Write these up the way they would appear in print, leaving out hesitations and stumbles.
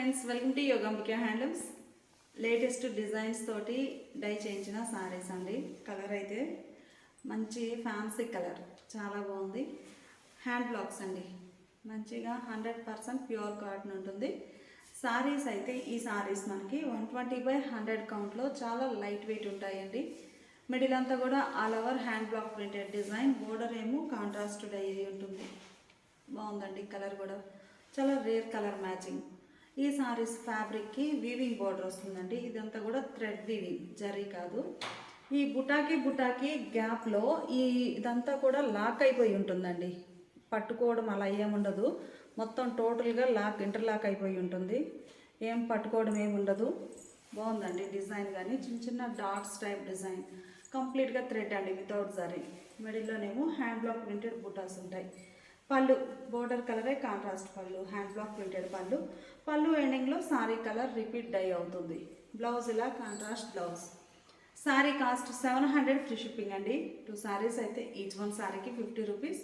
Friends, welcome to Yogambika handlooms. Latest designs తోటి die చేయించిన సారీస్ అండి. కలర్ అయితే మంచి ఫ్యాన్సీ కలర్, చాలా బాగుంది. హ్యాండ్ బ్లాక్స్ అండి, మంచిగా 100% ప్యూర్ కాటన్ ఉంటుంది. సారీస్ అయితే ఈ సారీస్ మనకి 120/100 కౌంట్లో చాలా లైట్ వెయిట్ ఉంటాయండి. మిడిల్ అంతా కూడా all over hand block printed design, border ఏమో కాంట్రాస్ట్ డై అయి ఉంటుంది. బాగుందండి. కలర్ కూడా చాలా రేర్ కలర్ మ్యాచింగ్. ఈ సారీస్ ఫ్యాబ్రిక్కి వీవింగ్ బోర్డర్ వస్తుందండి. ఇదంతా కూడా థ్రెడ్ వీవింగ్, జరీ కాదు. ఈ బుటాకి గ్యాప్లో ఇదంతా కూడా లాక్ అయిపోయి ఉంటుందండి. పట్టుకోవడం అలా ఏముండదు, మొత్తం టోటల్గా ఇంటర్లాక్ అయిపోయి ఉంటుంది. ఏం పట్టుకోవడం ఏముండదు. బాగుందండి డిజైన్. కానీ చిన్న చిన్న డాట్స్ టైప్ డిజైన్, కంప్లీట్గా థ్రెడ్ అండి, వితౌట్ జరీ. మిడిల్లోనేమో హ్యాండ్ బ్లాక్ ప్రింటెడ్ బుటాస్ ఉంటాయి. పళ్ళు బోర్డర్ కలరే కాంట్రాస్ట్ పళ్ళు, హ్యాండ్ బ్లాక్ ప్రింటెడ్ పళ్ళు ఎండింగ్లో సారీ కలర్ రిపీట్ డై అవుతుంది. బ్లౌజ్ ఇలా contrast blouse. Sorry cost 700 free shipping అండి. 2 సారీస్ అయితే ఈచ్ వన్ సారీకి 50 రూపీస్,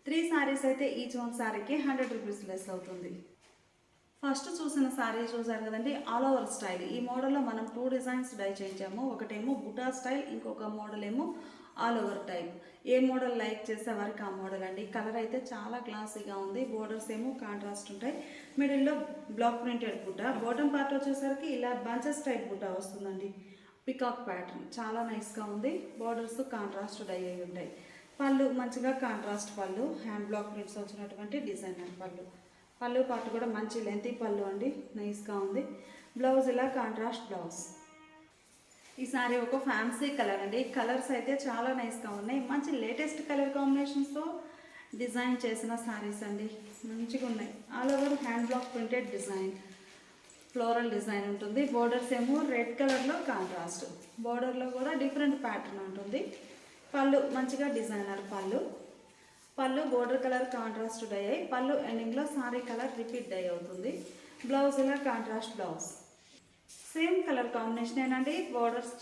3 సారీస్ అయితే ఈచ్ వన్ సారీకి 100 రూపీస్ లెస్ అవుతుంది. ఫస్ట్ చూసిన సారీ చూసారు కదండి, ఆల్ ఓవర్ స్టైల్. ఈ మోడల్లో మనం 2 డిజైన్స్ డై చేయించాము. ఒకటేమో బుటా స్టైల్, ఇంకొక మోడల్ ఏమో ఆల్ ఓవర్ టైప్. ఏ మోడల్ లైక్ చేసే వారికి ఆ మోడల్ అండి. కలర్ అయితే చాలా క్లాసీగా ఉంది. బోర్డర్స్ ఏమో కాంట్రాస్ట్ ఉంటాయి. మిడిల్లో బ్లాక్ ప్రింటెడ్ బుట్ట, బాటమ్ పార్ట్ వచ్చేసరికి ఇలా బంచెస్ టైప్ బుట్ట వస్తుందండి. పికాక్ ప్యాటర్న్ చాలా నైస్గా ఉంది. బోర్డర్స్ కాంట్రాస్ట్ డై అయి ఉంటాయి. పళ్ళు మంచిగా కాంట్రాస్ట్ పళ్ళు, హ్యాండ్ బ్లాక్ ప్రింట్స్ వచ్చినటువంటి డిజైనర్ పళ్ళు పార్ట్ కూడా మంచి లెంతీ పళ్ళు అండి, నైస్గా ఉంది. బ్లౌజ్ ఇలా కాంట్రాస్ట్ బ్లౌజ్. ఈ సారీ ఒక ఫ్యాన్సీ కలర్ అండి. కలర్స్ అయితే చాలా నైస్గా ఉన్నాయి. మంచి లేటెస్ట్ కలర్ కాంబినేషన్స్తో డిజైన్ చేసిన సారీస్ అండి, మంచిగా ఉన్నాయి. All over hand block printed design, floral design ఉంటుంది. బోర్డర్స్ ఏమో రెడ్ కలర్లో కాంట్రాస్ట్, బోర్డర్లో కూడా డిఫరెంట్ ప్యాటర్న్ ఉంటుంది. పళ్ళు మంచిగా డిజైనర్ పళ్ళు బోర్డర్ కలర్ కాంట్రాస్ట్ డై అయ్యి, పళ్ళు ఎండింగ్లో సారీ కలర్ రిపీట్ డై అవుతుంది. బ్లౌజ్ ఇలా contrast blouse. Same colour combination ఏనండి, బోర్డర్స్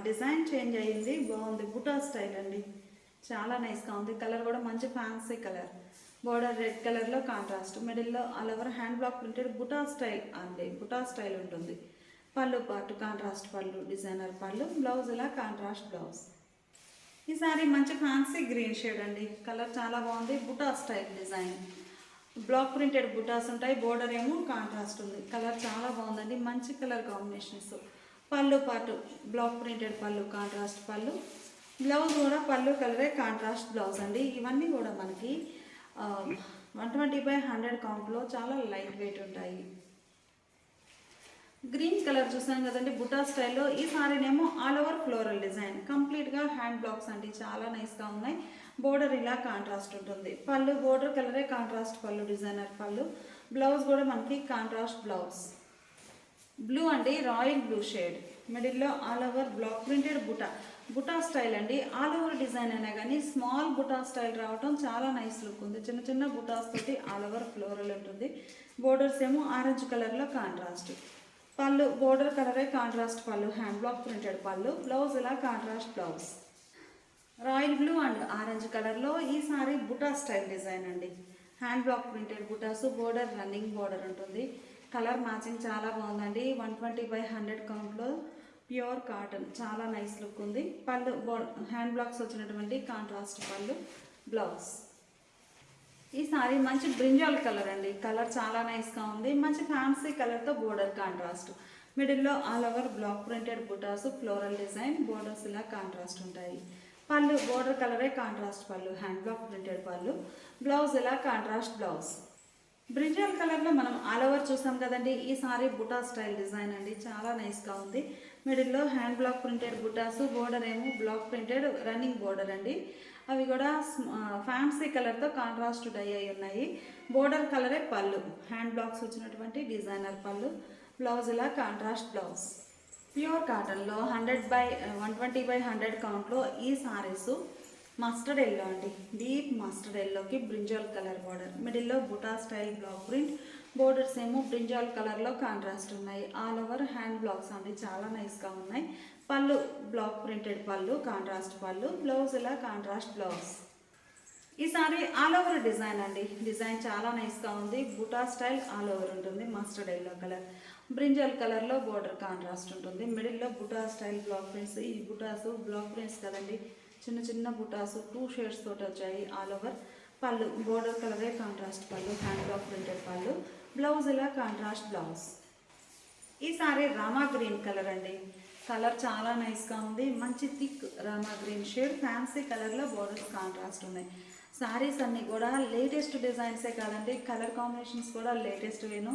డిజైన్ చేంజ్ అయ్యింది. బాగుంది. బుటా స్టైల్ అండి, చాలా నైస్గా ఉంది. కలర్ కూడా మంచి ఫ్యాన్సీ కలర్. బోర్డర్ రెడ్ కలర్లో కాంట్రాస్ట్, మిడిల్లో all over hand block printed buta style అండి. బుటా స్టైల్ ఉంటుంది. పళ్ళు పాటు కాంట్రాస్ట్ పళ్ళు, డిజైనర్ పళ్ళు. బ్లౌజ్ ఇలా కాంట్రాస్ట్ బ్లౌజ్. ఈ సారీ మంచి ఫ్యాన్సీ గ్రీన్ షేడ్ అండి. కలర్ చాలా బాగుంది. బుటా స్టైల్ డిజైన్, బ్లాక్ ప్రింటెడ్ బుటాస్ ఉంటాయి. బోర్డర్ ఏమో కాంట్రాస్ట్ ఉంది. కలర్ చాలా బాగుందండి, మంచి కలర్ కాంబినేషన్స్. పళ్ళు పాటు బ్లాక్ ప్రింటెడ్ పళ్ళు, కాంట్రాస్ట్ పళ్ళు. బ్లౌజ్ కూడా పళ్ళు కలరే కాంట్రాస్ట్ బ్లౌజ్ అండి. ఇవన్నీ కూడా మనకి 120/100 కౌంట్లో చాలా లైట్ వెయిట్ ఉంటాయి. గ్రీన్ కలర్ చూసాం కదండి, బుటా స్టైల్లో. ఈ సారీనేమో ఆల్ ఓవర్ ఫ్లోరల్ డిజైన్, కంప్లీట్గా హ్యాండ్ బ్లాక్స్ అండి, చాలా నైస్గా ఉన్నాయి. బోర్డర్ ఇలా కాంట్రాస్ట్ ఉంటుంది. పళ్ళు బోర్డర్ కలరే కాంట్రాస్ట్ పళ్ళు, డిజైనర్ పళ్ళు. బ్లౌజ్ కూడా మనకి కాంట్రాస్ట్ బ్లౌజ్. బ్లూ అండి, రాయల్ బ్లూ షేడ్. మిడిల్లో all over block printed buta style అండి. ఆల్ ఓవర్ డిజైన్ అయినా కానీ స్మాల్ బుటా స్టైల్ రావడం చాలా నైస్ లుక్ ఉంది. చిన్న చిన్న బుటాస్ తోటి ఆల్ ఓవర్ ఫ్లోరల్ ఉంటుంది. బోర్డర్స్ ఏమో ఆరెంజ్ కలర్లో కాంట్రాస్ట్. పళ్ళు బోర్డర్ కలరే కాంట్రాస్ట్ పళ్ళు, హ్యాండ్ బ్లాక్ ప్రింటెడ్ పళ్ళు. బ్లౌజ్ ఇలా contrast blouse. Royal blue and orange కలర్లో ఈ సారీ బుటా స్టైల్ డిజైన్ అండి. హ్యాండ్ బ్లాక్ ప్రింటెడ్ బుటాస్, బోర్డర్ రన్నింగ్ బోర్డర్ ఉంటుంది. కలర్ మ్యాచింగ్ చాలా బాగుందండి. 120/100 కౌంట్లో ప్యూర్ కాటన్, చాలా నైస్ లుక్ ఉంది. పళ్ళు హ్యాండ్ బ్లాక్స్ వచ్చినటువంటి కాంట్రాస్ట్ పళ్ళు, బ్లౌజ్. ఈ సారీ మంచి బ్రింజాల్ కలర్ అండి. కలర్ చాలా నైస్గా ఉంది. మంచి ఫ్యాన్సీ కలర్తో బోర్డర్ కాంట్రాస్ట్. మిడిల్లో ఆల్ ఓవర్ బ్లాక్ ప్రింటెడ్ బుటాస్, ఫ్లోరల్ డిజైన్. బోర్డర్స్ ఇలా కాంట్రాస్ట్ ఉంటాయి. పళ్ళు బోర్డర్ కలరే కాంట్రాస్ట్ పళ్ళు, హ్యాండ్ బ్లాక్ ప్రింటెడ్ పళ్ళు. బ్లౌజ్ ఇలా కాంట్రాస్ట్ బ్లౌజ్. బ్రింజాల్ కలర్లో మనం ఆల్ ఓవర్ చూసాం కదండి. ఈ సారీ బుటా స్టైల్ డిజైన్ అండి, చాలా నైస్గా ఉంది. మిడిల్లో హ్యాండ్ బ్లాక్ ప్రింటెడ్ బుటాస్, బోర్డర్ ఏమో బ్లాక్ ప్రింటెడ్ రన్నింగ్ బోర్డర్ అండి. అవి కూడా ఫ్యాన్సీ కలర్తో కాంట్రాస్ట్ డై అయి ఉన్నాయి. బోర్డర్ కలరే పళ్ళు, హ్యాండ్ బ్లాక్స్ వచ్చినటువంటి డిజైనర్ పళ్ళు. బ్లౌజ్ ఇలా కాంట్రాస్ట్ బ్లౌజ్. ప్యూర్ కాటన్లో 120/100 కౌంట్లో ఈ సారీస్ మస్టర్డ్ ఎల్లో అండి. డీప్ మస్టర్డ్ ఎల్లోకి బ్రింజాల్ కలర్ బార్డర్, మిడిల్లో buta style block print. Borders ఏమో బ్రింజాల్ కలర్లో కాంట్రాస్ట్ ఉన్నాయి. ఆల్ ఓవర్ హ్యాండ్ బ్లాక్స్ అండి, చాలా నైస్గా ఉన్నాయి. Pallu block printed pallu, contrast పళ్ళు. బ్లౌజ్ ఇలా కాంట్రాస్ట్ బ్లౌజ్. ఈ సారీ ఆల్ ఓవర్ డిజైన్ అండి. డిజైన్ చాలా నైస్గా ఉంది. బుటా స్టైల్ ఆల్ ఓవర్ ఉంటుంది. మస్టర్డ్ ఎల్లో కలర్, బ్రింజల్ కలర్లో బోర్డర్ కాంట్రాస్ట్ ఉంటుంది. మిడిల్లో బుటా స్టైల్ బ్లాక్ ప్రింట్స్. ఈ బుటాస్ బ్లాక్ ప్రింట్స్ కదండి, చిన్న చిన్న బుటాస్ 2 షేడ్స్ తోటి వచ్చాయి ఆల్ ఓవర్. పళ్ళు బోర్డర్ కలరే కాంట్రాస్ట్ పళ్ళు, హ్యాండ్ బ్లాక్ ప్రింటెడ్ పళ్ళు, బ్లౌజ్ ఇలా కాంట్రాస్ట్ బ్లౌజ్. ఈ సారీ రామా గ్రీన్ కలర్ అండి. కలర్ చాలా నైస్గా ఉంది. మంచి thick Rama green shade, fancy కలర్లో బోర్డర్స్ కాంట్రాస్ట్ ఉన్నాయి. శారీస్ అన్నీ కూడా లేటెస్ట్ డిజైన్సే కాదండి, కలర్ కాంబినేషన్స్ కూడా లేటెస్ట్ వేను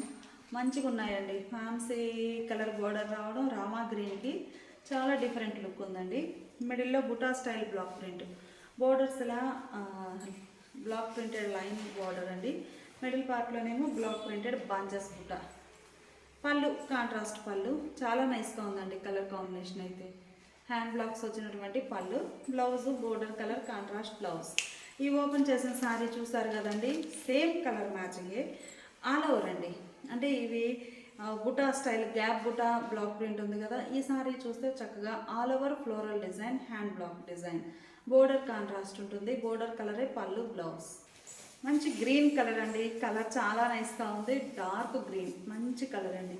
మంచిగా ఉన్నాయండి. ఫ్యాన్సీ కలర్ బోర్డర్ రావడం రామా గ్రీన్కి చాలా డిఫరెంట్ లుక్ ఉందండి. మిడిల్లో buta style block print, borders ఇలా బ్లాక్ ప్రింటెడ్ లైన్ బోర్డర్ అండి. మిడిల్ పార్ట్లోనేమో బ్లాక్ ప్రింటెడ్ బంచెస్ బుటా. పళ్ళు కాంట్రాస్ట్ పళ్ళు, చాలా నైస్గా ఉందండి కలర్ కాంబినేషన్ అయితే. హ్యాండ్ బ్లాక్స్ వచ్చినటువంటి పళ్ళు, blouse border colour contrast blouse. ఈ ఓపెన్ చేసిన శారీ చూసారు కదండి, సేమ్ కలర్ మ్యాచింగే ఆల్ ఓవర్ అండి. అంటే ఇవి బుటా స్టైల్ గ్యాప్ బుటా బ్లాక్ ప్రింట్ ఉంది కదా, ఈ శారీ చూస్తే చక్కగా all over floral design, hand black design, border contrast ఉంటుంది. బోర్డర్ కలరే పళ్ళు, బ్లౌజ్. మంచి గ్రీన్ కలర్ అండి. కలర్ చాలా నైస్గా ఉంది. డార్క్ గ్రీన్ మంచి కలర్ అండి.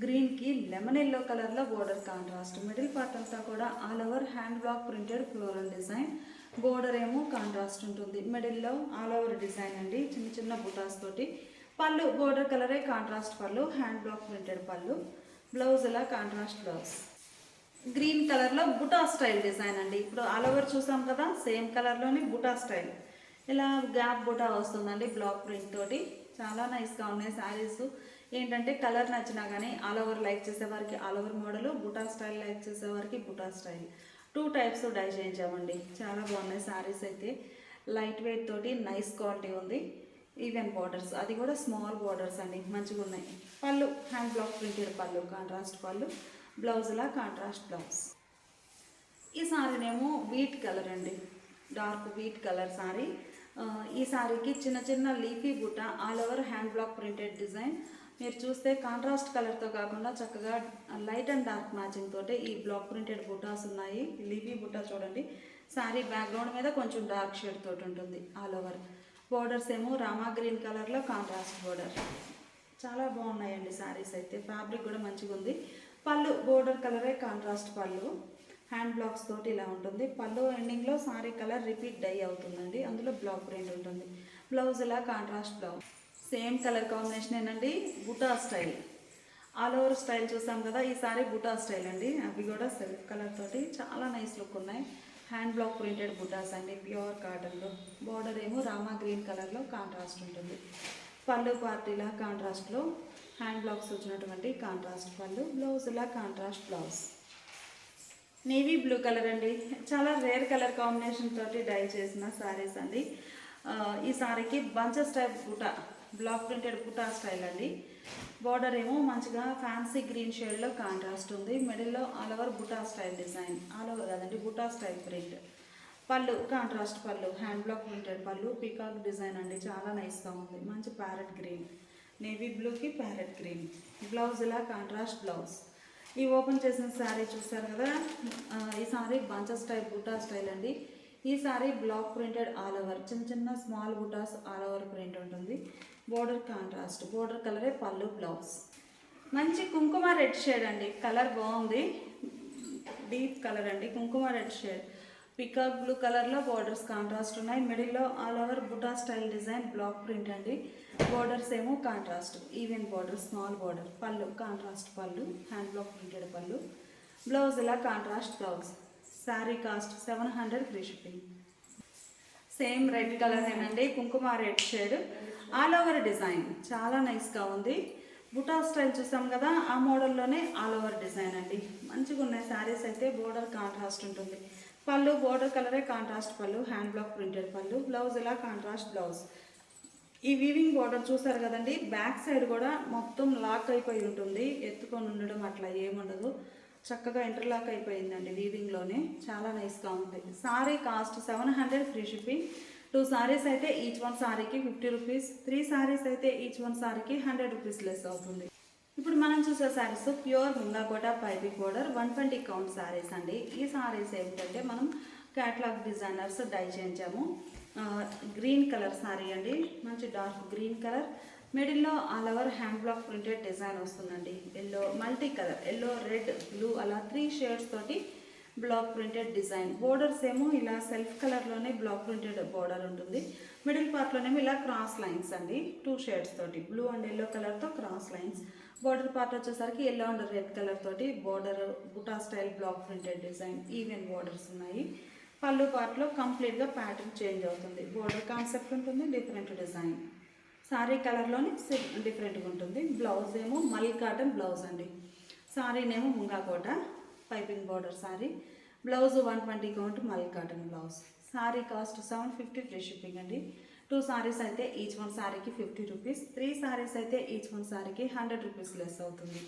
గ్రీన్కి లెమన్ ఎల్లో కలర్లో బోర్డర్ కాంట్రాస్ట్. మిడిల్ పార్ట్ అంతా కూడా all over hand block printed floral design, border ఏమో కాంట్రాస్ట్ ఉంటుంది. మిడిల్లో ఆల్ ఓవర్ డిజైన్ అండి, చిన్న చిన్న బుటాస్ తోటి. పళ్ళు బోర్డర్ కలరే కాంట్రాస్ట్ పళ్ళు, హ్యాండ్ బ్లాక్ ప్రింటెడ్ పళ్ళు, బ్లౌజ్ ఇలా కాంట్రాస్ట్ బ్లౌజ్. గ్రీన్ కలర్లో బుటా స్టైల్ డిజైన్ అండి. ఇప్పుడు ఆల్ ఓవర్ చూసాం కదా, సేమ్ కలర్లోని బుటా స్టైల్ ఇలా గ్యాప్ బుటా వస్తుందండి బ్లాక్ ప్రింట్ తోటి. చాలా నైస్గా ఉన్నాయి శారీస్. ఏంటంటే కలర్ నచ్చినా కానీ ఆల్ ఓవర్ లైక్ చేసేవారికి all over model, buta style like చేసేవారికి బుటా స్టైల్, 2 టైప్స్ డై చేయించామండి. చాలా బాగున్నాయి శారీస్ అయితే. లైట్ వెయిట్ తోటి నైస్ క్వాలిటీ ఉంది. ఈవెన్ బార్డర్స్, అది కూడా స్మాల్ బార్డర్స్ అండి, మంచిగా ఉన్నాయి. పళ్ళు hand block printed pallu, contrast pallu, బ్లౌజ్లా కాంట్రాస్ట్ బ్లౌజ్. ఈ శారీనేమో వీట్ కలర్ అండి, డార్క్ వీట్ కలర్ శారీ. ఈ శారీకి చిన్న చిన్న leafy buta, all over hand block printed design. మీరు చూస్తే కాంట్రాస్ట్ కలర్తో కాకుండా చక్కగా లైట్ అండ్ డార్క్ మ్యాచింగ్ తోటి ఈ బ్లాక్ ప్రింటెడ్ బుటాస్ ఉన్నాయి. లీఫీ బుట్ట చూడండి. శారీ బ్యాక్గ్రౌండ్ మీద కొంచెం డార్క్ షేడ్ తోటి ఉంటుంది ఆల్ ఓవర్. బోర్డర్స్ ఏమో రామా గ్రీన్ కలర్లో కాంట్రాస్ట్ బోర్డర్. చాలా బాగున్నాయండి శారీస్ అయితే. ఫ్యాబ్రిక్ కూడా మంచిగా ఉంది. పళ్ళు బోర్డర్ కలరే కాంట్రాస్ట్ పళ్ళు, హ్యాండ్ బ్లాక్స్ తోటి ఇలా ఉంటుంది. పళ్ళు ఎండింగ్లో సారీ కలర్ రిపీట్ డై అవుతుందండి, అందులో బ్లాక్ ప్రింట్ ఉంటుంది. బ్లౌజ్ ఇలా contrast blouse. Same colour combination ఏనండి, బుటా స్టైల్. ఆల్ ఓవర్ స్టైల్ చూసాం కదా, ఈ సారీ బుటా స్టైల్ అండి. అవి కూడా సెల్ఫ్ కలర్ తోటి చాలా నైస్ లుక్ ఉన్నాయి. హ్యాండ్ బ్లాక్ ప్రింటెడ్ బుటాస్ అండి, ప్యూర్ కాటన్లో. బార్డర్ ఏమో రామా గ్రీన్ కలర్లో కాంట్రాస్ట్ ఉంటుంది. పళ్ళు పార్టీలా కాంట్రాస్ట్లో, హ్యాండ్ బ్లాక్స్ వచ్చినటువంటి కాంట్రాస్ట్ పళ్ళు, బ్లౌజ్ ఇలా contrast blouse. Navy blue colour అండి, చాలా రేర్ కలర్ కాంబినేషన్ తోటి డై చేసిన శారీస్ అండి. ఈ సారీకి బంచెస్ టైప్ బుటా, బ్లాక్ ప్రింటెడ్ బుటా స్టైల్ అండి. బార్డర్ ఏమో మంచిగా ఫ్యాన్సీ గ్రీన్ షేడ్లో కాంట్రాస్ట్ ఉంది. మిడిల్లో all over buta style design, all over కదండి బుటా స్టైల్ ప్రింట్. పళ్ళు కాంట్రాస్ట్ పళ్ళు, హ్యాండ్ బ్లాక్ ప్రింటెడ్ పళ్ళు, పీకాక్ డిజైన్ అండి, చాలా నైస్గా ఉంది. మంచి ప్యారెట్ గ్రీన్, నేవీ బ్లూకి ప్యారెట్ గ్రీన్. బ్లౌజ్ ఇలా కాంట్రాస్ట్ బ్లౌజ్. ఈ ఓపెన్ చేసిన శారీ చూసారు కదా, ఈ sari bunches type buta style అండి. ఈ sari block printed all over, చిన్న చిన్న small butas all over print ఉంటుంది. బోర్డర్ కాంట్రాస్ట్, బోర్డర్ కలరే పళ్ళు, బ్లౌజ్. మంచి కుంకుమ రెడ్ షేడ్ అండి, కలర్ బాగుంది. డీప్ కలర్ అండి, కుంకుమ రెడ్ షేడ్. పికాక్ బ్లూ కలర్లో బోర్డర్స్ కాంట్రాస్ట్ ఉన్నాయి. మిడిల్లో all over buta style design, block print అండి. బోర్డర్స్ ఏమో contrast, even border, small border. పళ్ళు కాంట్రాస్ట్ పళ్ళు, హ్యాండ్ బ్లాక్ ప్రింటెడ్ పళ్ళు, బ్లౌజ్ ఇలా contrast blouse. Sari cost 700 free shipping. Same red colour ఏనండి, కుంకుమ red shade, all over design చాలా నైస్గా ఉంది. బుటా స్టైల్ చూసాం కదా, ఆ మోడల్లోనే ఆల్ ఓవర్ డిజైన్ అండి. మంచిగా ఉన్నాయి శారీస్ అయితే. బోర్డర్ కాంట్రాస్ట్ ఉంటుంది. పళ్ళు బోర్డర్ కలరే కాంట్రాస్ట్ పళ్ళు, హ్యాండ్ బ్లాక్ ప్రింటెడ్ పళ్ళు, బ్లౌజ్ ఇలా కాంట్రాస్ట్ బ్లౌజ్. ఈ వీవింగ్ బోర్డర్ చూసారు కదండి, బ్యాక్ సైడ్ కూడా మొత్తం లాక్ అయిపోయి ఉంటుంది. ఎత్తుకొని ఉండడం అట్లా ఏముండదు, చక్కగా ఇంటర్లాక్ అయిపోయిందండి వీవింగ్లోనే. చాలా నైస్గా ఉంది. Sorry cost 700 free shipping. 2 saris అయితే ఈచ్ వన్ సారీకి 50 రూపీస్, 3 సారీస్ అయితే ఈచ్ వన్ సారీకి 100 రూపీస్ లెస్ అవుతుంది. ఇప్పుడు మనం చూసే శారీస్ ప్యూర్ ముంగాకోట పైపింగ్ బోర్డర్ 120 కౌంట్ శారీస్ అండి. ఈ శారీస్ ఏమిటంటే మనం క్యాటలాగ్ డిజైనర్స్ డై చేయించాము. గ్రీన్ కలర్ సారీ అండి, మంచి డార్క్ గ్రీన్ కలర్. మిడిల్లో all over hand block printed design వస్తుందండి. Yellow multi colour, yellow red blue అలా 3 షేడ్స్ తోటి బ్లాక్ ప్రింటెడ్ డిజైన్. బోర్డర్స్ ఏమో ఇలా సెల్ఫ్ కలర్లోనే బ్లాక్ ప్రింటెడ్ బోర్డర్ ఉంటుంది. మిడిల్ పార్ట్లోనేమో ఇలా క్రాస్ లైన్స్ అండి, 2 షేడ్స్ తోటి బ్లూ అండ్ ఎల్లో కలర్తో క్రాస్ లైన్స్. బోర్డర్ పార్ట్ వచ్చేసరికి ఎల్లో అండ్ రెడ్ కలర్ తోటి బోర్డర్ బుటా style block printed design. Even borders ఉన్నాయి. పళ్ళు పార్ట్లో కంప్లీట్గా ప్యాటర్న్ చేంజ్ అవుతుంది. బోర్డర్ కాన్సెప్ట్ ఉంటుంది, డిఫరెంట్ డిజైన్. సారీ కలర్లోనే డిఫరెంట్గా ఉంటుంది. బ్లౌజ్ ఏమో మల్ కాటన్ బ్లౌజ్ అండి. సారీనేమో ముంగాకోట piping border sari. Blouse 120 count మల్ cotton blouse. Sorry cost 750 free shipping అండి. 2 సారీస్ అయితే ఈచ్ వన్ సారీకి 50 రూపీస్. 3 సారీస్ అయితే ఈచ్ వన్ సారీకి 100 రూపీస్ లెస్ అవుతుంది.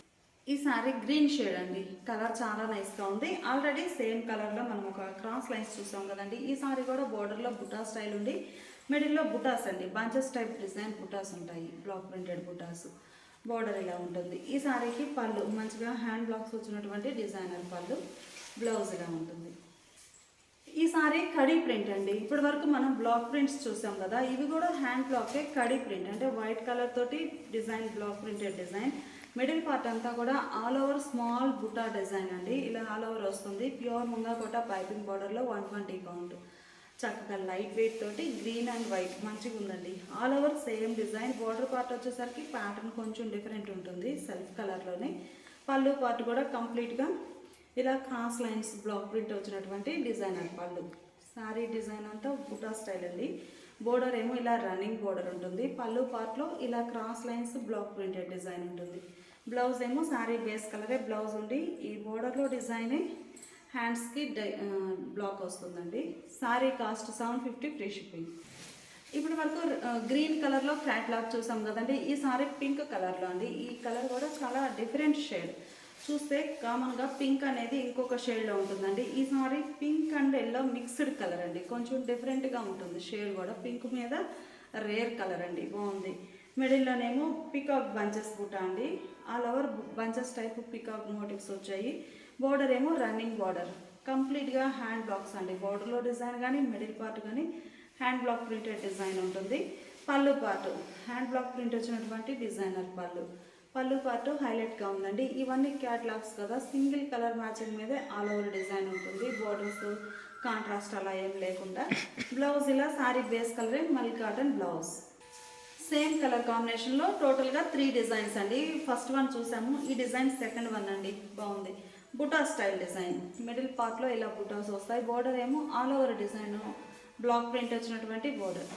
ఈ సారీ గ్రీన్ షేడ్ అండి, కలర్ చాలా నైస్గా ఉంది. ఆల్రెడీ సేమ్ కలర్లో మనం ఒక క్రాస్ లైన్స్ చూసాం కదండి. ఈ సారీ కూడా బోర్డర్లో బుటా స్టైల్ ఉండి మిడిల్లో బుటాస్ అండి, బంచెస్ టైప్ డిజైన్ బుటాస్ ఉంటాయి, బ్లాక్ ప్రింటెడ్ బుటాస్. బోర్డర్ ఇలా ఉంటుంది. ఈ సారీకి పళ్ళు మంచిగా హ్యాండ్ బ్లాక్స్ వచ్చినటువంటి డిజైనర్ పళ్ళు. బ్లౌజ్ ఇలా ఉంటుంది. ఈ సారీ కడీ ప్రింట్ అండి. ఇప్పటి వరకు మనం బ్లాక్ ప్రింట్స్ చూసాం కదా, ఇవి కూడా హ్యాండ్ బ్లాకే కడీ ప్రింట్ అంటే వైట్ కలర్ తోటి design, block printed design. Middle part అంతా కూడా all over small buta design అండి, ఇలా ఆల్ ఓవర్ వస్తుంది. ప్యూర్ ముంగాకోట పైపింగ్ బోర్డర్లో 120 కౌంట్. చక్కగా లైట్ వెయిట్ తోటి గ్రీన్ అండ్ వైట్ మంచిగా ఉందండి. All over same design. Border part వచ్చేసరికి ప్యాటర్న్ కొంచెం డిఫరెంట్ ఉంటుంది, సెల్ఫ్ కలర్లోనే. పళ్ళు పార్ట్ కూడా కంప్లీట్గా ఇలా క్రాస్ లైన్స్ బ్లాక్ ప్రింట్ వచ్చినటువంటి డిజైనర్ పళ్ళు. సారీ డిజైన్ అంతా బుటా స్టైల్ అండి. బోర్డర్ ఏమో ఇలా రన్నింగ్ బోర్డర్ ఉంటుంది. పళ్ళు పార్ట్లో ఇలా cross lines black printed design ఉంటుంది. బ్లౌజ్ ఏమో సారీ బేస్ కలరే బ్లౌజ్ ఉండి ఈ బోర్డర్లో డిజైనే హ్యాండ్స్కి బ్లాక్ వస్తుందండి. Sorry cost 750 free shipping. ఇప్పుడు వరకు గ్రీన్ కలర్లో క్యాట్లాగ్ చూసాం కదండి. ఈ సారీ పింక్ కలర్లో అండి. ఈ కలర్ కూడా చాలా డిఫరెంట్ షేడ్. చూస్తే కామన్గా పింక్ అనేది ఇంకొక షేడ్లో ఉంటుందండి. ఈ sorry pink and yellow mixed colour అండి, కొంచెం డిఫరెంట్గా ఉంటుంది షేడ్ కూడా. పింక్ మీద రేర్ కలర్ అండి, బాగుంది. మిడిల్లోనేమో పికాక్ బంచెస్ బుటా అండి, all over bunches type peacock motifs వచ్చాయి. బోర్డర్ ఏమో రన్నింగ్ బోర్డర్, కంప్లీట్గా హ్యాండ్ బ్లాక్స్ అండి. బోర్డర్లో డిజైన్ కానీ మిడిల్ పార్ట్ కానీ హ్యాండ్ బ్లాక్ ప్రింటెడ్ డిజైన్ ఉంటుంది. Pallu part hand block print వచ్చినటువంటి డిజైనర్ పళ్ళు. పళ్ళు పార్ట్ హైలైట్గా ఉందండి. ఇవన్నీ క్యాట్లాగ్స్ కదా, సింగిల్ కలర్ మ్యాచింగ్ మీదే ఆల్ ఓవర్ డిజైన్ ఉంటుంది. బోర్డర్స్ కాంట్రాస్ట్ అలా ఏం లేకుండా. బ్లౌజ్ ఇలా సారీ బేస్ కలరే మల్ కాటన్ బ్లౌజ్. సేమ్ కలర్ కాంబినేషన్లో టోటల్గా 3 డిజైన్స్ అండి. ఫస్ట్ వన్ చూసాము, ఈ డిజైన్ సెకండ్ వన్ అండి, బాగుంది. బుటా స్టైల్ డిజైన్. మిడిల్ పార్ట్లో ఇలా బుటాస్ వస్తాయి. బోర్డర్ ఏమో all over design block print వచ్చినటువంటి బోర్డర్.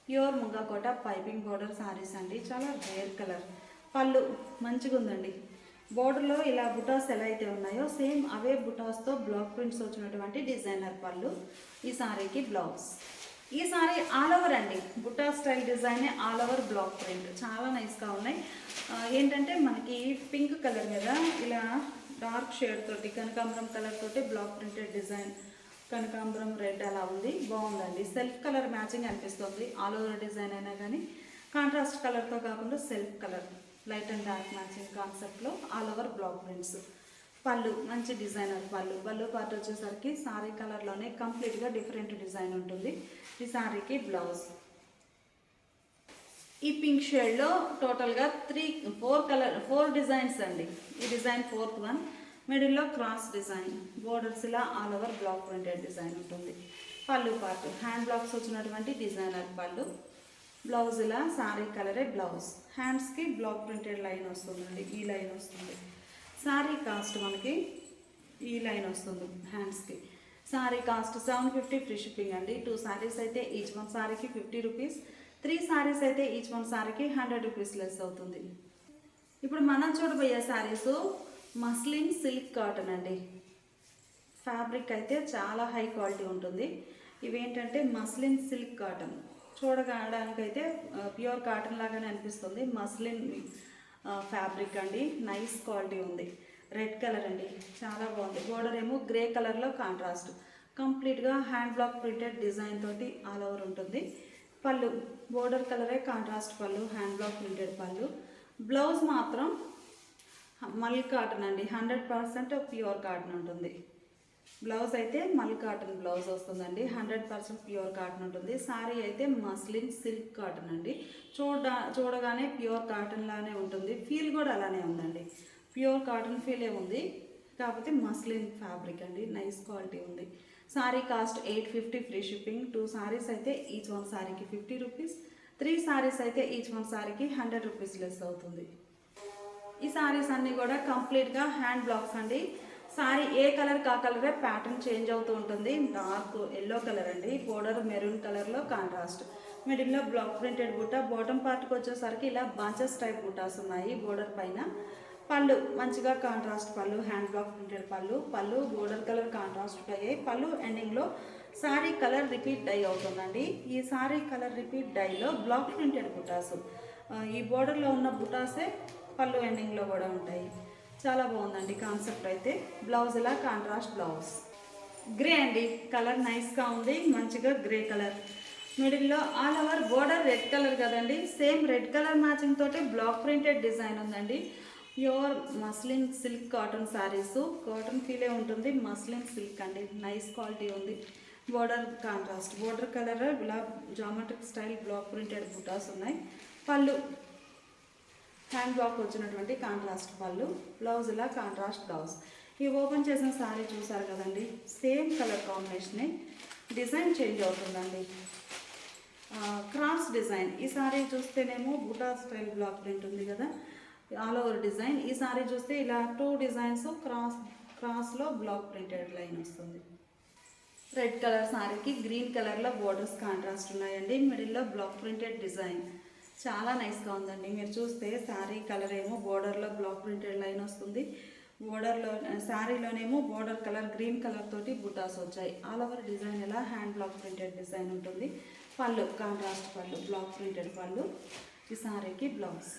ప్యూర్ ముంగాకోట పైపింగ్ బోర్డర్ సారీస్ అండి, చాలా రేర్ కలర్. పళ్ళు మంచిగా ఉందండి. బోర్డర్లో ఇలా బుటాస్ ఎలా అయితే ఉన్నాయో సేమ్ అవే బుటాస్తో బ్లాక్ ప్రింట్స్ వచ్చినటువంటి డిజైనర్ పళ్ళు. ఈ సారీకి బ్లౌజ్. ఈ సారీ ఆల్ ఓవర్ అండి, buta style design all over block print, చాలా నైస్గా ఉన్నాయి. ఏంటంటే మనకి పింక్ కలర్ మీద ఇలా డార్క్ షేడ్ తోటి కనకాంబరం కలర్ తోటి బ్లాక్ ప్రింటెడ్ డిజైన్, కనకాంబరం రెడ్ అలా ఉంది, బాగుందండి. సెల్ఫ్ కలర్ మ్యాచింగ్ అనిపిస్తుంది. ఆల్ ఓవర్ డిజైన్ అయినా కానీ కాంట్రాస్ట్ కలర్తో కాకుండా self colour light and dark matching కాన్సెప్ట్లో ఆల్ ఓవర్ బ్లాక్ ప్రింట్స్. పళ్ళు మంచి డిజైనర్ పళ్ళు. పళ్ళు పార్ట్ వచ్చేసరికి సారీ కలర్లోనే కంప్లీట్గా డిఫరెంట్ డిజైన్ ఉంటుంది. ఈ సారీకి బ్లౌజ్. ఈ పింక్ షేడ్లో టోటల్గా 4 డిజైన్స్ అండి. ఈ డిజైన్ 4th వన్. మిడిల్లో క్రాస్ డిజైన్, బోర్డర్స్ ఇలా all over block printed design ఉంటుంది. పళ్ళు పార్ట్ హ్యాండ్ బ్లాక్స్ వచ్చినటువంటి డిజైనర్ పళ్ళు. బ్లౌజ్ ఇలా సారీ కలరే బ్లౌజ్. హ్యాండ్స్కి బ్లాక్ ప్రింటెడ్ లైన్ వస్తుందండి, ఈ లైన్ వస్తుంది. సారీ కాస్ట్ మనకి ఈ లైన్ వస్తుంది హ్యాండ్స్కి. సారీ కాస్ట్ 750 ఫ్రీ షిప్పింగ్ అండి. 2 సారీస్ అయితే ఈచ్ వన్ సారీకి 50 రూపీస్. 3 సారీస్ అయితే ఈచ్ వన్ సారీకి 100 రూపీస్ లెస్ అవుతుంది. ఇప్పుడు మనం చూడబోయే సారీస్ మస్లిన్ సిల్క్ కాటన్ అండి. ఫ్యాబ్రిక్ అయితే చాలా హై క్వాలిటీ ఉంటుంది. ఇవేంటంటే మస్లిన్ సిల్క్ కాటన్, చూడడానికైతే ప్యూర్ కాటన్ లాగానే అనిపిస్తుంది. మస్లిన్ ఫ్యాబ్రిక్ అండి, నైస్ క్వాలిటీ ఉంది. రెడ్ కలర్ అండి, చాలా బాగుంది. బోర్డర్ ఏమో గ్రే కలర్లో కాంట్రాస్ట్, కంప్లీట్గా హ్యాండ్ బ్లాక్ ప్రింటెడ్ డిజైన్ తోటి ఆల్ ఓవర్ ఉంటుంది. పళ్ళు బోర్డర్ కలరే కాంట్రాస్ట్ పళ్ళు, హ్యాండ్ బ్లాక్ ప్రింటెడ్ పళ్ళు. బ్లౌజ్ మాత్రం మల్ కాటన్ అండి, 100% ప్యూర్ కాటన్ ఉంటుంది. బ్లౌజ్ అయితే మల్ కాటన్ బ్లౌజ్ వస్తుందండి, 100% ప్యూర్ కాటన్ ఉంటుంది. శారీ అయితే మస్లిన్ సిల్క్ కాటన్ అండి. చూడగానే ప్యూర్ కాటన్ లానే ఉంటుంది, ఫీల్ కూడా అలానే ఉందండి. ప్యూర్ కాటన్ ఫీలే ఉంది, కాకపోతే మస్లిన్ ఫ్యాబ్రిక్ అండి, నైస్ క్వాలిటీ ఉంది. Sari cost 850 free shipping. 2 saris అయితే ఈచ్ వన్ శారీకి 50 రూపీస్, 3 సారీస్ అయితే ఈచ్ వన్ శారీకి 100 రూపీస్ లెస్ అవుతుంది. ఈ సారీస్ అన్నీ కూడా కంప్లీట్గా హ్యాండ్ బ్లాక్స్ అండి. సారీ ఏ కలర్ కా కలరే ప్యాటర్న్ చేంజ్ అవుతూ ఉంటుంది. డార్క్ ఎల్లో కలర్ అండి, బోర్డర్ మెరూన్ కలర్లో కాంట్రాస్ట్, మిడిల్లో బ్లాక్ ప్రింటెడ్ బుట్ట, బాటమ్ పార్ట్కి వచ్చేసరికి ఇలా బంచెస్ టైప్ బుట్టాస్ ఉన్నాయి బోర్డర్ పైన. పళ్ళు మంచిగా కాంట్రాస్ట్ పళ్ళు, హ్యాండ్ బ్లాక్ ప్రింటెడ్ పళ్ళు బోర్డర్ కలర్ కాంట్రాస్ట్ అయ్యాయి. పళ్ళు ఎండింగ్లో సారీ కలర్ రిపీట్ డై అవుతుందండి. ఈ సారీ కలర్ రిపీట్ డైలో బ్లాక్ ప్రింటెడ్ బుటాస్, ఈ బోర్డర్లో ఉన్న బుటాసే పళ్ళు ఎండింగ్లో కూడా ఉంటాయి. చాలా బాగుందండి కాన్సెప్ట్ అయితే. బ్లౌజ్ ఇలా కాంట్రాస్ట్ బ్లౌజ్, గ్రే అండి, కలర్ నైస్గా ఉంది, మంచిగా గ్రే కలర్. మిడిల్లో all over border red colour కదండి, సేమ్ రెడ్ కలర్ మ్యాచింగ్ తోటి బ్లాక్ ప్రింటెడ్ డిజైన్ ఉందండి. Pure muslin silk cotton saris, cotton ఫీలే ఉంటుంది, మస్లిన్ సిల్క్ అండి, నైస్ క్వాలిటీ ఉంది. బోర్డర్ కాంట్రాస్ట్, బోర్డర్ కలర్ ఇలా జామెట్రిక్ స్టైల్ బ్లాక్ ప్రింటెడ్ బుటాస్ ఉన్నాయి. పళ్ళు హ్యాండ్ బ్లాక్ వచ్చినటువంటి కాంట్రాస్ట్ పళ్ళు, బ్లౌజ్ ఇలా కాంట్రాస్ట్ బ్లౌజ్. ఈ ఓపెన్ చేసిన శారీ చూసారు కదండి, సేమ్ కలర్ కాంబినేషనే, డిజైన్ చేంజ్ అవుతుందండి, క్రాస్ డిజైన్. ఈ శారీ చూస్తేనేమో బుటా స్టైల్ బ్లాక్ ప్రింట్ ఉంది కదా, ఆల్ ఓవర్ డిజైన్. ఈ శారీ చూస్తే ఇలా 2 డిజైన్స్ క్రాస్లో బ్లాక్ ప్రింటెడ్ లైన్ వస్తుంది. రెడ్ కలర్ శారీకి గ్రీన్ కలర్లో బోర్డర్స్ కాంట్రాస్ట్ ఉన్నాయండి, మిడిల్లో బ్లాక్ ప్రింటెడ్ డిజైన్. చాలా నైస్గా ఉందండి. మీరు చూస్తే శారీ కలర్ ఏమో బోర్డర్లో బ్లాక్ ప్రింటెడ్ లైన్ వస్తుంది, బోర్డర్లో శారీలోనేమో బోర్డర్ కలర్ గ్రీన్ కలర్ తోటి బుటాస్ వచ్చాయి. ఆల్ ఓవర్ డిజైన్ ఇలా హ్యాండ్ బ్లాక్ ప్రింటెడ్ డిజైన్ ఉంటుంది. పళ్ళు కాంట్రాస్ట్ పళ్ళు, బ్లాక్ ప్రింటెడ్ పళ్ళు. ఈ శారీకి బ్లౌజ్.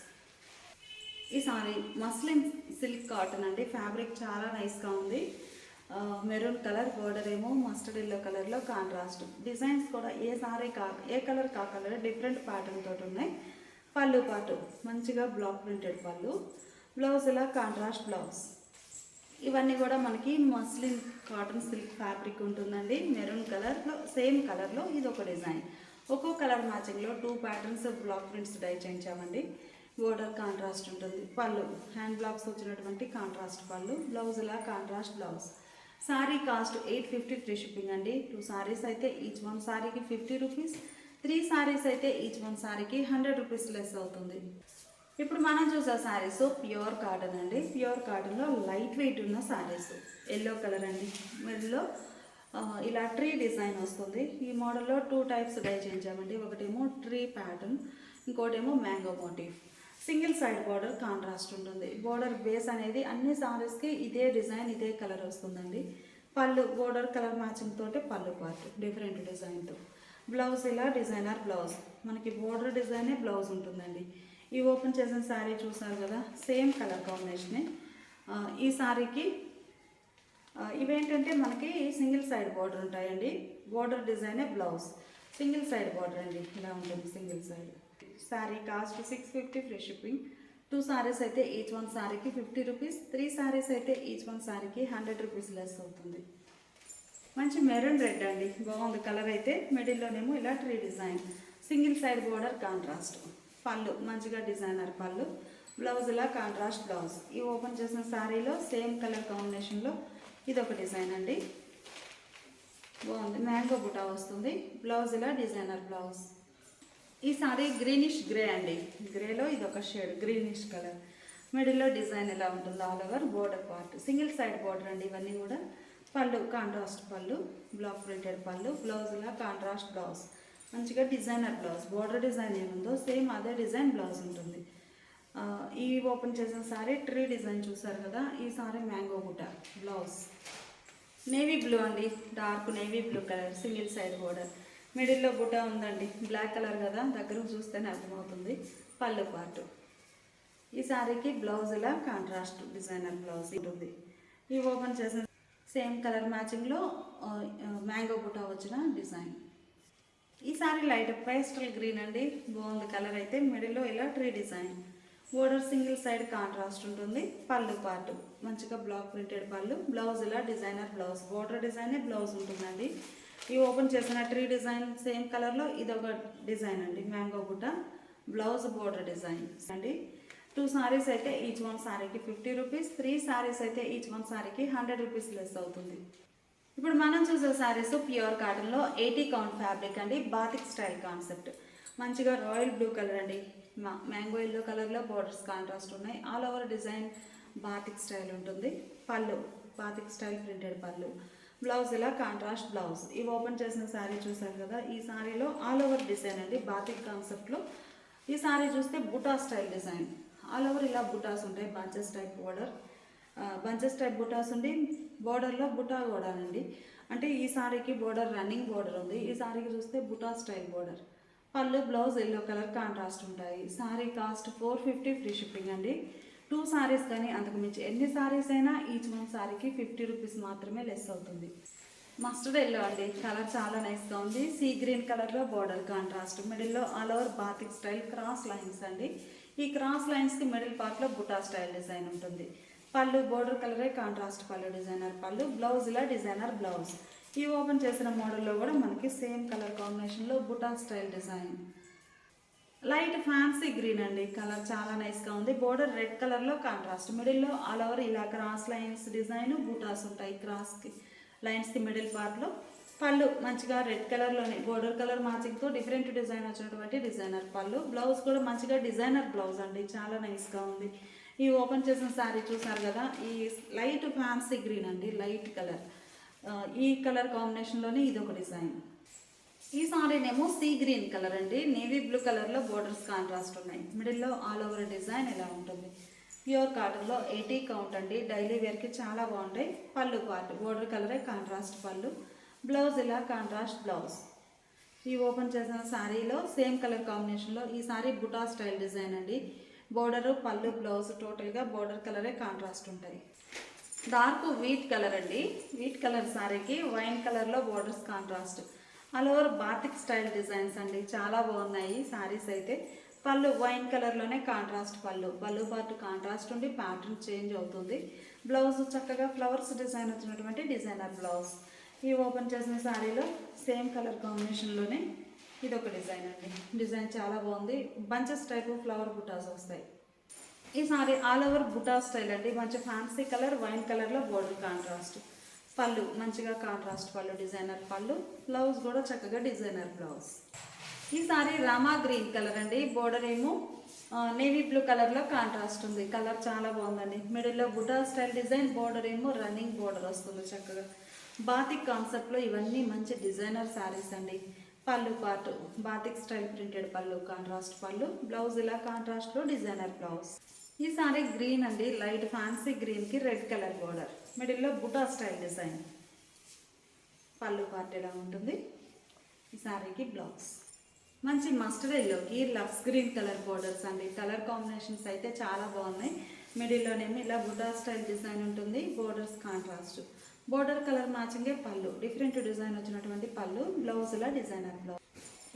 ఈ సారీ మస్లిన్ సిల్క్ కాటన్ అండి, ఫ్యాబ్రిక్ చాలా నైస్గా ఉంది. మెరూన్ కలర్, బోర్డర్ ఏమో మస్టర్డ్ ఎల్లో కలర్లో కాంట్రాస్ట్. డిజైన్స్ కూడా ఏ కలర్ కా కలర్ డిఫరెంట్ ప్యాటర్న్ తోటి ఉన్నాయి. పళ్ళు పాటు మంచిగా బ్లాక్ ప్రింటెడ్ పళ్ళు, బ్లౌజ్ ఇలా కాంట్రాస్ట్ బ్లౌజ్. ఇవన్నీ కూడా మనకి మస్లిన్ కాటన్ సిల్క్ ఫ్యాబ్రిక్ ఉంటుందండి. మెరూన్ కలర్లో సేమ్ కలర్లో ఇది ఒక డిజైన్. ఒక్కో కలర్ మ్యాచింగ్లో 2 ప్యాటర్న్స్ బ్లాక్ ప్రింట్స్ డై చేయించామండి. బోర్డర్ కాంట్రాస్ట్ ఉంటుంది. పళ్ళు హ్యాండ్ బ్లాక్స్ వచ్చినటువంటి కాంట్రాస్ట్ పళ్ళు, బ్లౌజ్ ఇలా contrast blouse. Sari cost 850 free shipping అండి. 2 సారీస్ అయితే ఈచ్ వన్ శారీకి 50 రూపీస్, 3 సారీస్ అయితే ఈచ్ వన్ శారీకి 100 రూపీస్ లెస్ అవుతుంది. ఇప్పుడు మనం చూసే శారీస్ ప్యూర్ కాటన్ అండి. ప్యూర్ కాటన్లో లైట్ వెయిట్ ఉన్న శారీస్, ఎల్లో కలర్ అండి, మిడిల్లో ఇలా ట్రీ డిజైన్ వస్తుంది. ఈ మోడల్లో 2 టైప్స్ డై చేయించామండి. ఒకటేమో ట్రీ ప్యాటర్న్, ఇంకోటేమో mango motif. Single side border contrast ఉంటుంది. బార్డర్ బేస్ అనేది అన్ని సారీస్కి ఇదే డిజైన్, ఇదే కలర్ వస్తుందండి. పళ్ళు బోర్డర్ కలర్ మ్యాచింగ్ తోటి పళ్ళు పార్ట్ డిఫరెంట్ డిజైన్తో. బ్లౌజ్ ఇలా డిజైనర్ బ్లౌజ్, మనకి బోర్డర్ డిజైనే బ్లౌజ్ ఉంటుందండి. ఈ ఓపెన్ చేసిన శారీ చూసారు కదా, సేమ్ కలర్ కాంబినేషనే. ఈ శారీకి ఇవేంటంటే మనకి సింగిల్ సైడ్ బార్డర్ ఉంటాయండి. బోర్డర్ డిజైనే బ్లౌజ్, సింగిల్ సైడ్ బార్డర్ అండి, ఇలా ఉంటుంది single side. Sari cost 650 free shipping. 2 saris అయితే ఈచ్ వన్ శారీకి 50 రూపీస్, 3 సారీస్ అయితే ఈచ్ వన్ శారీకి 100 రూపీస్ లెస్ అవుతుంది. మంచి మెరూన్ రెడ్ అండి, బాగుంది కలర్ అయితే. మిడిల్లోనేమో ఇలా tree design, single side border contrast. Pallu మంచిగా డిజైనర్ పళ్ళు, బ్లౌజ్ ఇలా కాంట్రాస్ట్ బ్లౌజ్. ఈ ఓపెన్ చేసిన శారీలో సేమ్ కలర్ కాంబినేషన్లో ఇదొక డిజైన్ అండి, బాగుంది. మ్యాంగో బుటా వస్తుంది, బ్లౌజ్ ఇలా డిజైనర్ బ్లౌజ్. ఈ సారీ గ్రీనిష్ గ్రే అండి, గ్రేలో ఇది ఒక షేడ్ గ్రీనిష్ కలర్. మిడిల్లో డిజైన్ ఎలా ఉంటుంది, all over border part, single side border అండి ఇవన్నీ కూడా. పళ్ళు కాంట్రాస్ట్ పళ్ళు, బ్లాక్ ప్రింటెడ్ పళ్ళు, బ్లౌజ్ ఇలా కాంట్రాస్ట్ బ్లౌజ్. మంచిగా డిజైనర్ బ్లౌజ్, బోర్డర్ డిజైన్ ఏముందో సేమ్ అదే డిజైన్ బ్లౌజ్ ఉంటుంది. ఈ ఓపెన్ చేసిన సారీ ట్రీ డిజైన్ చూసారు కదా, ఈ సారీ మ్యాంగో బుట్ట బ్లౌజ్. నేవీ బ్లూ అండి, dark navy blue colour, single side border. మిడిల్లో బుట్ట ఉందండి, బ్లాక్ కలర్ కదా, దగ్గర చూస్తేనే అర్థమవుతుంది. పళ్ళు పార్ట్. ఈ శారీకి బ్లౌజ్ ఇలా కాంట్రాస్ట్ డిజైనర్ బ్లౌజ్ ఉంటుంది. ఈ ఓపెన్ చేసిన సేమ్ కలర్ మ్యాచింగ్లో మ్యాంగో బుట్ట వచ్చిన డిజైన్. ఈ శారీ లైట్ పేస్టల్ గ్రీన్ అండి, బాగుంది కలర్ అయితే. మిడిల్లో ఇలా tree design, border single side contrast ఉంటుంది. పళ్ళు పార్ట్ మంచిగా బ్లాక్ ప్రింటెడ్ పళ్ళు. బ్లౌజ్ ఇలా డిజైనర్ బ్లౌజ్, బోర్డర్ డిజైనే బ్లౌజ్ ఉంటుందండి. ఈ ఓపెన్ చేసిన ట్రీ డిజైన్ సేమ్ కలర్లో ఇదొక డిజైన్ అండి, మ్యాంగో బుట్ట. బ్లౌజ్ బోర్డర్ డిజైన్ అండి. 2 సారీస్ అయితే ఈచ్ వన్ సారీకి 50 రూపీస్, 3 సారీస్ అయితే ఈచ్ వన్ సారీకి 100 రూపీస్ లెస్ అవుతుంది. ఇప్పుడు మనం చూసే సారీస్ ప్యూర్ కాటన్లో 80 కౌంట్ ఫ్యాబ్రిక్ అండి, బాతిక్ స్టైల్ కాన్సెప్ట్. మంచిగా రాయల్ బ్లూ కలర్ అండి, మ్యాంగో ఎల్లో కలర్లో బోర్డర్స్ కాంట్రాస్ట్ ఉన్నాయి. All over design batik style ఉంటుంది. పళ్ళు బాతిక్ స్టైల్ ప్రింటెడ్ పళ్ళు. బ్లౌజ్ ఇలా కాంట్రాస్ట్ బ్లౌజ్. ఇవి ఓపెన్ చేసిన శారీ చూసారు కదా, ఈ శారీలో ఆల్ ఓవర్ డిజైన్ అండి, బాతిక్ కాన్సెప్ట్లో. ఈ శారీ చూస్తే బుటా స్టైల్ డిజైన్, ఆల్ ఓవర్ ఇలా బుటాస్ ఉంటాయి. Bunches type border, bunches type బుటాస్ ఉండి బోర్డర్లో బుటా కూడా అండి. అంటే ఈ శారీకి బోర్డర్ రన్నింగ్ బోర్డర్ ఉంది, ఈ శారీకి చూస్తే బుటా స్టైల్ బోర్డర్. పళ్ళు బ్లౌజ్ ఎల్లో కలర్ కాంట్రాస్ట్ ఉంటాయి. శారీ కాస్ట్ 450 ఫ్రీ షిప్పింగ్ అండి. 2 సారీస్ కానీ అంతకు మించి ఎన్ని సారీస్ అయినా ఈచ్ వన్ సారీకి 50 రూపీస్ మాత్రమే లెస్ అవుతుంది. మస్టర్డ్ ఎల్లో అండి, కలర్ చాలా నైస్గా ఉంది. సీ గ్రీన్ కలర్లో బోర్డర్ కాంట్రాస్ట్, మిడిల్లో all over batik style cross lines అండి. ఈ క్రాస్ లైన్స్కి మిడిల్ పార్ట్లో బుటా స్టైల్ డిజైన్ ఉంటుంది. పళ్ళు బోర్డర్ కలరే కాంట్రాస్ట్ పళ్ళు, డిజైనర్ పళ్ళు. బ్లౌజ్ ఇలా డిజైనర్ బ్లౌజ్. ఈ ఓపెన్ చేసిన మోడల్లో కూడా మనకి సేమ్ కలర్ కాంబినేషన్లో buta style design. Light fancy green అండి, కలర్ చాలా నైస్గా ఉంది. బోర్డర్ రెడ్ కలర్లో కాంట్రాస్ట్, మిడిల్లో ఆల్ ఓవర్ ఇలా క్రాస్ లైన్స్ డిజైన్ బుటాస్ ఉంటాయి. క్రాస్కి లైన్స్కి మిడిల్ పార్ట్లో. పళ్ళు మంచిగా రెడ్ కలర్లోనే బోర్డర్ కలర్ మ్యాచింగ్తో డిఫరెంట్ డిజైన్ వచ్చినటువంటి డిజైనర్ పళ్ళు. బ్లౌజ్ కూడా మంచిగా డిజైనర్ బ్లౌజ్ అండి, చాలా నైస్గా ఉంది. ఈ ఓపెన్ చేసిన శారీ చూసారు కదా, ఈ లైట్ ఫ్యాన్సీ గ్రీన్ అండి, లైట్ కలర్. ఈ కలర్ కాంబినేషన్లోనే ఇదొక డిజైన్. ఈ సారీనేమో సీ గ్రీన్ కలర్ అండి, నేవీ బ్లూ కలర్లో బోర్డర్స్ కాంట్రాస్ట్ ఉన్నాయి. మిడిల్లో ఆల్ ఓవర్ డిజైన్ ఇలా ఉంటుంది. ప్యూర్ కాటన్లో 80 కౌంట్ అండి, డైలీ వేర్కి చాలా బాగుంటాయి. పళ్ళు పార్ట్ బోర్డర్ కలరే కాంట్రాస్ట్ పళ్ళు. బ్లౌజ్ ఇలా కాంట్రాస్ట్ బ్లౌజ్. ఈ ఓపెన్ చేసిన శారీలో సేమ్ కలర్ కాంబినేషన్లో ఈ శారీ బుటా స్టైల్ డిజైన్ అండి. బోర్డరు పళ్ళు బ్లౌజ్ టోటల్గా బోర్డర్ కలరే కాంట్రాస్ట్ ఉంటాయి. డార్క్ వీట్ కలర్ అండి, వీట్ కలర్ శారీకి వైన్ కలర్లో borders contrast. All over batik style designs అండి, చాలా బాగున్నాయి శారీస్ అయితే. పళ్ళు వైన్ కలర్లోనే కాంట్రాస్ట్ పళ్ళు. పళ్ళు పార్ట్ కాంట్రాస్ట్ ఉండి ప్యాటర్న్ చేంజ్ అవుతుంది. బ్లౌజ్ చక్కగా ఫ్లవర్స్ డిజైన్ వచ్చినటువంటి డిజైనర్ బ్లౌజ్. ఈ ఓపెన్ చేసిన శారీలో సేమ్ కలర్ కాంబినేషన్లోనే ఇదొక డిజైన్ అండి, డిజైన్ చాలా బాగుంది. బంచెస్ టైపు ఫ్లవర్ బుటాస్ వస్తాయి. ఈ sari all over buta style అండి, మంచి ఫ్యాన్సీ కలర్ వైన్ కలర్లో బోర్డర్ కాంట్రాస్ట్. పళ్ళు మంచిగా కాంట్రాస్ట్ పళ్ళు, డిజైనర్ పళ్ళు. బ్లౌజ్ కూడా చక్కగా డిజైనర్ బ్లౌజ్. ఈ సారీ రామా గ్రీన్ కలర్ అండి, బోర్డర్ ఏమో నేవీ బ్లూ కలర్లో కాంట్రాస్ట్ ఉంది. కలర్ చాలా బాగుందండి. మిడిల్లో బుటా స్టైల్ డిజైన్, బోర్డర్ ఏమో రన్నింగ్ బోర్డర్ వస్తుంది చక్కగా. బాతిక్ కాన్సెప్ట్లో ఇవన్నీ మంచి డిజైనర్ శారీస్ అండి. పళ్ళు part batik style printed pallu, contrast పళ్ళు. బ్లౌజ్ ఇలా కాంట్రాస్ట్లో డిజైనర్ బ్లౌజ్. ఈ సారీ గ్రీన్ అండి, లైట్ ఫ్యాన్సీ గ్రీన్కి రెడ్ కలర్ బోర్డర్. మిడిల్లో బుటా స్టైల్ డిజైన్. పళ్ళు పార్ట్ ఇలా ఉంటుంది. ఈ సారీకి బ్లౌజ్. మంచి మస్టర్డ్ ఎల్లోకి లక్స్ గ్రీన్ కలర్ బోర్డర్స్ అండి. కలర్ కాంబినేషన్స్ అయితే చాలా బాగున్నాయి. మిడిల్లోనేమో ఇలా బుటా స్టైల్ డిజైన్ ఉంటుంది, బోర్డర్స్ కాంట్రాస్ట్. బోర్డర్ కలర్ మ్యాచింగే పళ్ళు, డిఫరెంట్ డిజైన్ వచ్చినటువంటి పళ్ళు. బ్లౌజ్ ఇలా డిజైనర్ బ్లౌజ్.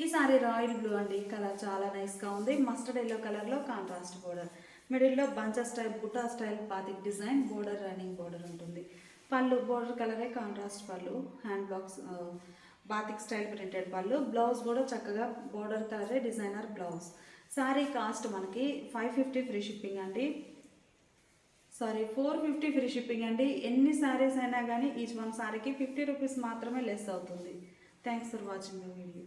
ఈ సారీ రాయల్ బ్లూ అండి, కలర్ చాలా నైస్గా ఉంది. మస్టర్డ్ ఎల్లో కలర్లో కాంట్రాస్ట్ బోర్డర్. మిడిల్లో bunches type buta style batik design, border running border ఉంటుంది. పళ్ళు బోర్డర్ కలరే కాంట్రాస్ట్ పళ్ళు. Hand blocks batik style printed పళ్ళు. బ్లౌజ్ కూడా చక్కగా బోర్డర్ కలరే డిజైనర్ బ్లౌజ్. సారీ కాస్ట్ మనకి 550 ఫ్రీ షిప్పింగ్ అండి, 450 ఫ్రీ షిప్పింగ్ అండి. ఎన్ని సారీస్ అయినా కానీ ఈచ్ వన్ సారీకి 50 రూపీస్ మాత్రమే లెస్ అవుతుంది. Thanks for watching the video.